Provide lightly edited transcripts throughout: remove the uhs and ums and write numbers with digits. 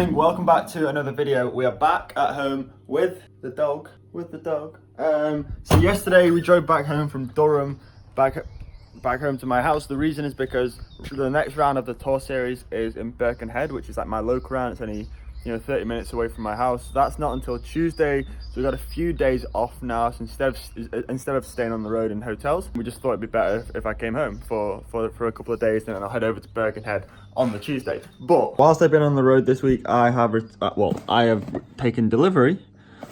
morning, welcome back to another video. We are back at home with the dog. So yesterday we drove back home from Durham, back home to my house. The reason is because the next round of the tour series is in Birkenhead, which is like my local round. It's only 30 minutes away from my house. That's not until Tuesday, so we've got a few days off now. So instead of staying on the road in hotels, we just thought it'd be better if I came home for a couple of days, and then I'll head over to Birkenhead on the Tuesday. But whilst I've been on the road this week, I have taken delivery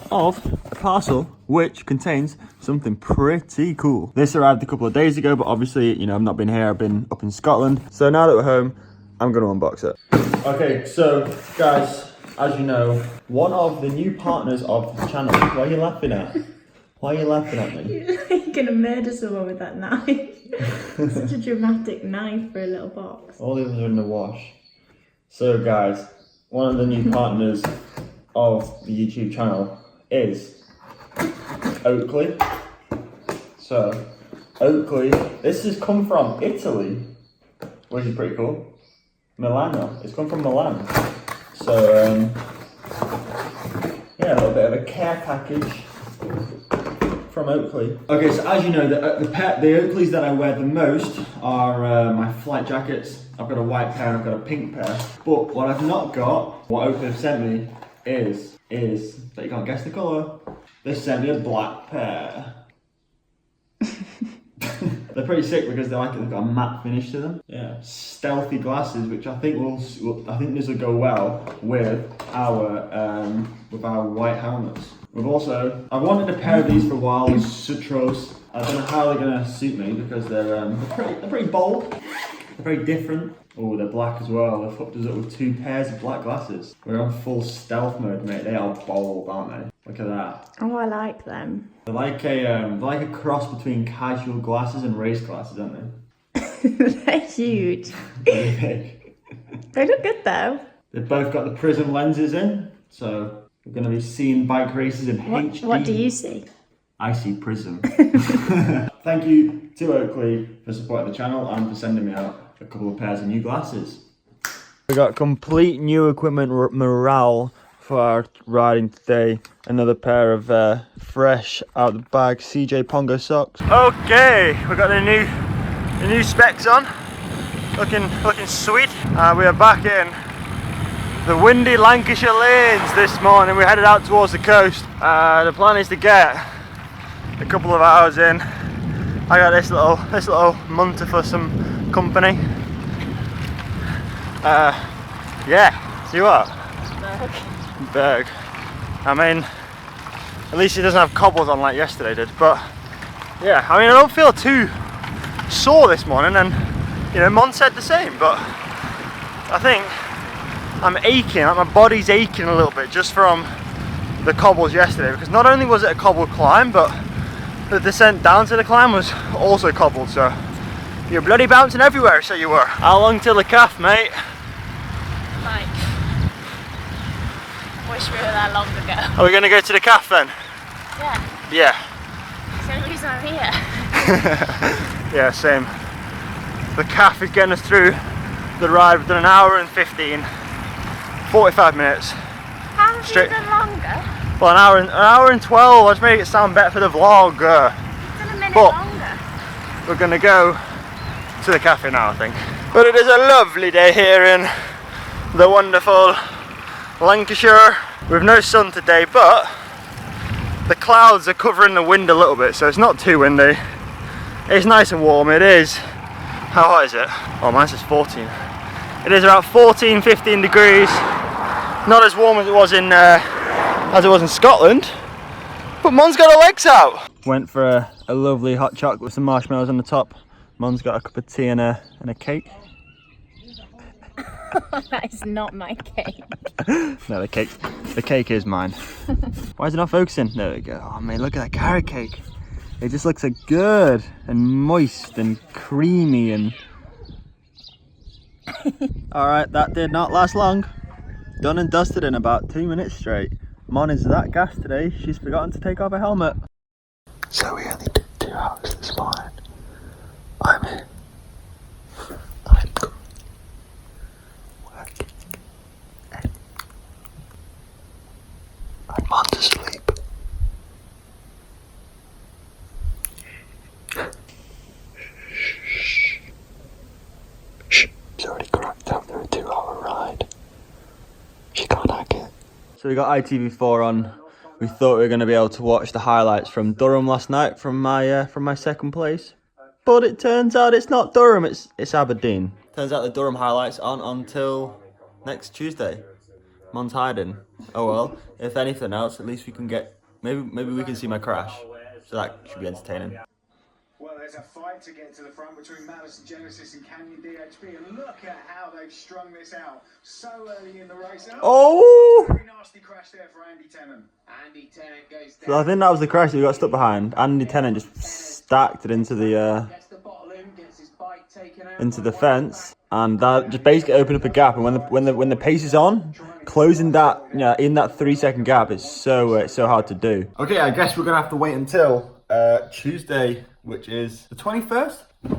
of a parcel which contains something pretty cool. This arrived a couple of days ago, but obviously, I've not been here. I've been up in Scotland. So now that we're home, I'm going to unbox it. Okay, so guys, as you know, one of the new partners of the channel. What are you laughing at? Why are you laughing at me? You're gonna murder someone with that knife. Such a dramatic knife for a little box. All the others are in the wash. So guys, one of the new partners of the YouTube channel is Oakley. So Oakley, this has come from Italy, which is pretty cool. Milano. It's come from Milan. So yeah, a little bit of a care package from Oakley. Okay, so as you know, the Oakleys that I wear the most are my flight jackets. I've got a white pair and I've got a pink pair. But what I've not got, what Oakley have sent me is that you can't guess the colour. They sent me a black pair. They're pretty sick because they've got a matte finish to them. Yeah, stealthy glasses, which I think this will go well with our white helmets. I've wanted a pair of these for a while. These Sutros. I don't know how they're gonna suit me because they're pretty bold. They're very different. Oh, they're black as well. They've hooked us up with 2 pairs of black glasses. We're on full stealth mode, mate. They are bold, aren't they? Look at that. Oh, I like them. They're like a cross between casual glasses and race glasses, aren't they? They're huge. Very big. They look good though. They've both got the prism lenses in, so we're going to be seeing bike races in HD. What do you see? I see prism. Thank you to Oakley for supporting the channel and for sending me out a couple of pairs of new glasses. We got complete new equipment morale for our riding today. Another pair of fresh out the bag CJ Pongo socks. Okay, we got the new specs on. Looking sweet. We are back in the windy Lancashire lanes this morning. We headed out towards the coast. The plan is to get a couple of hours in. I got this little munter for some company. Yeah, see what? Berg. I mean, at least it doesn't have cobbles on like yesterday did. But yeah, I mean, I don't feel too sore this morning, and Mon said the same. But I think I'm aching, like my body's aching a little bit just from the cobbles yesterday, because not only was it a cobbled climb, but the descent down to the climb was also cobbled, so you're bloody bouncing everywhere, so you were. How long till the calf, mate? Like, wish we were there long ago. Are we going to go to the calf then? Yeah. Yeah. It's the only reason I'm here. Yeah, same. The calf is getting us through the ride. We've done an hour and 45 minutes. How have you done longer? Well, an hour and 12. Let's make it sound better for the vlog. You've done a minute longer. We're going to go to the cafe now, I think. But it is a lovely day here in the wonderful Lancashire. We've no sun today, but the clouds are covering the wind a little bit, so it's not too windy. It's nice and warm. It is, how hot is it? Oh, mine says 14. It is about 14, 15 degrees. Not as warm as it was in Scotland, but Mon's got her legs out. Went for a lovely hot chocolate with some marshmallows on the top. Mon's got a cup of tea and a cake. That is not my cake. No, the cake is mine. Why is it not focusing? There we go. Oh man, look at that carrot cake. It just looks so good and moist and creamy and... Alright, that did not last long. Done and dusted in about 2 minutes straight. Mon is that gassed today, she's forgotten to take off her helmet. So we only did 2 hours this morning. I'm here. I'm working. So we got ITV4 on. We thought we were going to be able to watch the highlights from Durham last night from my second place, but it turns out it's not Durham. It's Aberdeen. Turns out the Durham highlights aren't until next Tuesday. Mon's hiding. Oh well. If anything else, at least we can get maybe we can see my crash. So that should be entertaining. Well, there's a fight to get to the front between Madison Genesis and Canyon DHB, and look at how they've strung this out so early in the race. Oh! Very nasty crash there for Andy Tennant. Andy Tennant goes down. So I think that was the crash that we got stuck behind. Andy Tennant just stacked it into the fence, and that just basically opened up a gap. And when the pace is on, closing that in that 3-second gap is so hard to do. Okay, I guess we're gonna have to wait until Tuesday, which is the 21st,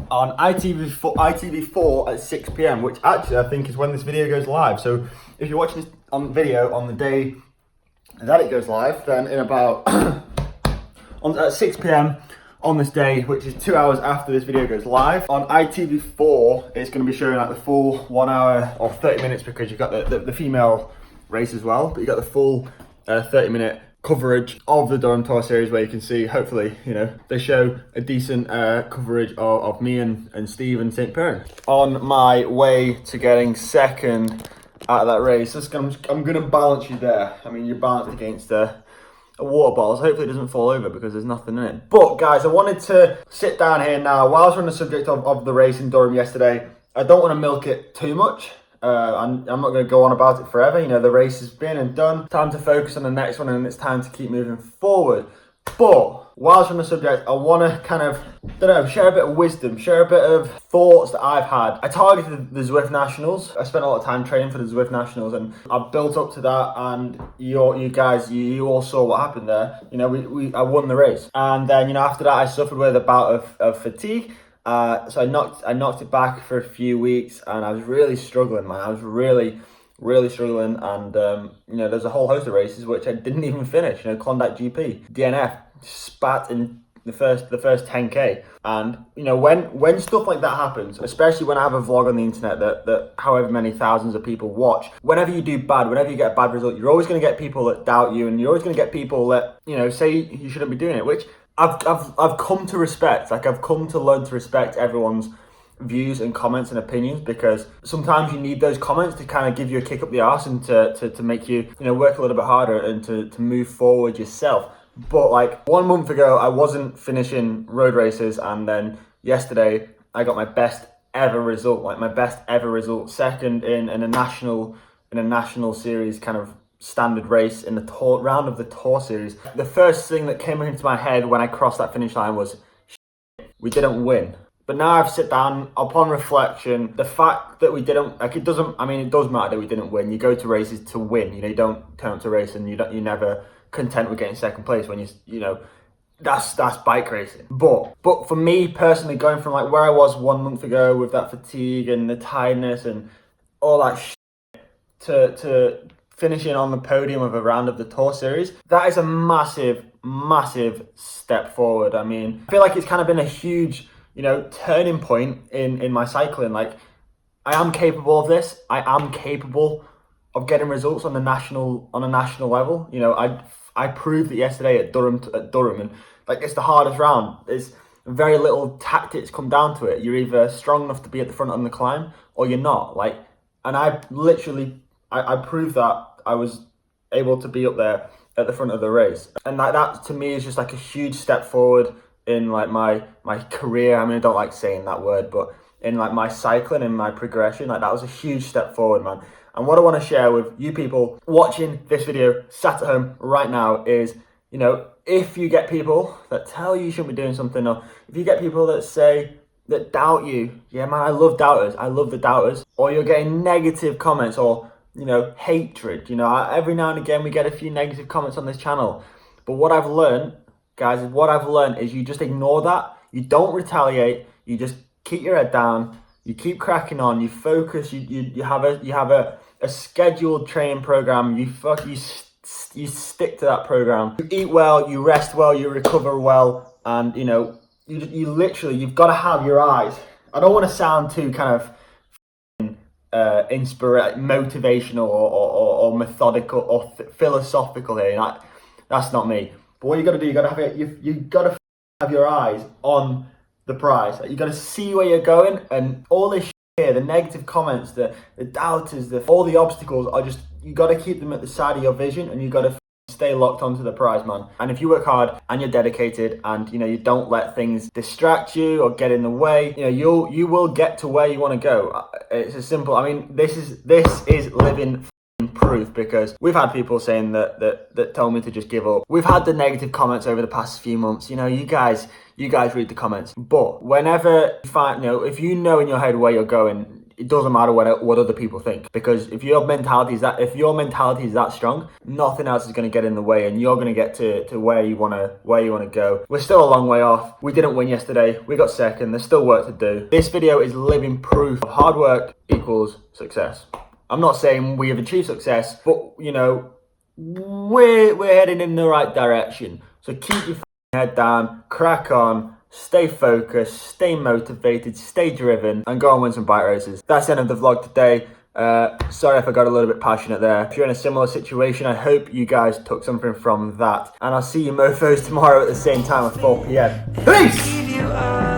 on ITV4 at 6 p.m, which actually I think is when this video goes live. So if you're watching this on video on the day that it goes live, then in about at 6 p.m. on this day, which is 2 hours after this video goes live, on ITV4 it's going to be showing like the full 1 hour or 30 minutes, because you've got the female race as well, but you've got the full 30-minute coverage of the Durham Tour Series, where you can see, hopefully, they show a decent coverage of me and Steve and St. Piran. On my way to getting second at that race, I'm going to balance you there. I mean, you're balanced against a water bottle, so hopefully it doesn't fall over because there's nothing in it. But guys, I wanted to sit down here now, whilst we're on the subject of the race in Durham yesterday. I don't want to milk it too much. I'm not going to go on about it forever. The race has been and done. Time to focus on the next one, and it's time to keep moving forward. But whilst on the subject, I want to kind of, share a bit of wisdom, share a bit of thoughts that I've had. I targeted the Zwift Nationals. I spent a lot of time training for the Zwift Nationals, and I built up to that. And you guys all saw what happened there. I won the race, and then after that, I suffered with a bout of fatigue. So I knocked it back for a few weeks, and I was really struggling, man. I was really struggling, and there's a whole host of races which I didn't even finish. Klondike GP, DNF, spat in the first 10k, and when stuff like that happens, especially when I have a vlog on the internet that however many thousands of people watch, whenever you do bad, whenever you get a bad result, you're always going to get people that doubt you, and you're always going to get people that say you shouldn't be doing it, which I've come to respect. I've come to learn to respect everyone's views and comments and opinions, because sometimes you need those comments to kind of give you a kick up the arse and to make you work a little bit harder and to move forward yourself. But 1 month ago, I wasn't finishing road races, and then yesterday I got my best ever result, second in a national series kind of standard race in the round of the Tour Series. The first thing that came into my head when I crossed that finish line was, we didn't win. But now I've sit down, upon reflection, the fact that we didn't, it does matter that we didn't win. You go to races to win. You don't turn up to race and you're never content with getting second place when that's bike racing. But for me personally, going from where I was 1 month ago with that fatigue and the tiredness and all that to finishing on the podium of a round of the Tour Series, that is a massive step forward. I mean, I feel like it's kind of been a huge turning point in my cycling. I am capable of this. I am capable of getting results on a national level. I proved it yesterday at Durham, and it's the hardest round. There's very little tactics come down to it. You're either strong enough to be at the front on the climb or you're not. And I proved that I was able to be up there at the front of the race, and that to me is just a huge step forward in my career. I mean, I don't like saying that word, but in my cycling and my progression, that was a huge step forward, man. And what I want to share with you people watching this video, sat at home right now, is if you get people that tell you shouldn't be doing something, or if you get people that doubt you, yeah, man, I love doubters. I love the doubters. Or you're getting negative comments or hatred. Every now and again we get a few negative comments on this channel. But what I've learned, guys, is you just ignore that. You don't retaliate. You just keep your head down. You keep cracking on. You focus. You have a scheduled training program. You stick to that program. You eat well. You rest well. You recover well. And you literally, you've got to have your eyes. I don't want to sound too kind of motivational or methodical or philosophical here. That's not me. But what you got to do, you got to have you got to have your eyes on the prize. Like, you got to see where you're going, and all this here, the negative comments, the doubters, all the obstacles are just, you got to keep them at the side of your vision, and you got to stay locked onto the prize, man. And if you work hard and you're dedicated, and you don't let things distract you or get in the way, you will get to where you want to go. It's as simple. I mean, this is living proof, because we've had people saying that told me to just give up. We've had the negative comments over the past few months. You guys read the comments, but whenever you find, if you know in your head where you're going, it doesn't matter what other people think, because if your mentality is that strong, nothing else is going to get in the way, and you're going to get to where you want to go. We're still a long way off. We didn't win yesterday. We got second. There's still work to do. This video is living proof of hard work equals success. I'm not saying we have achieved success, but we're heading in the right direction. So keep your head down, crack on, stay focused, stay motivated, stay driven, and go and win some bike races. That's the end of the vlog today. Sorry if I got a little bit passionate there. If you're in a similar situation, I hope you guys took something from that. And I'll see you mofos tomorrow at the same time at 4 p.m. Peace!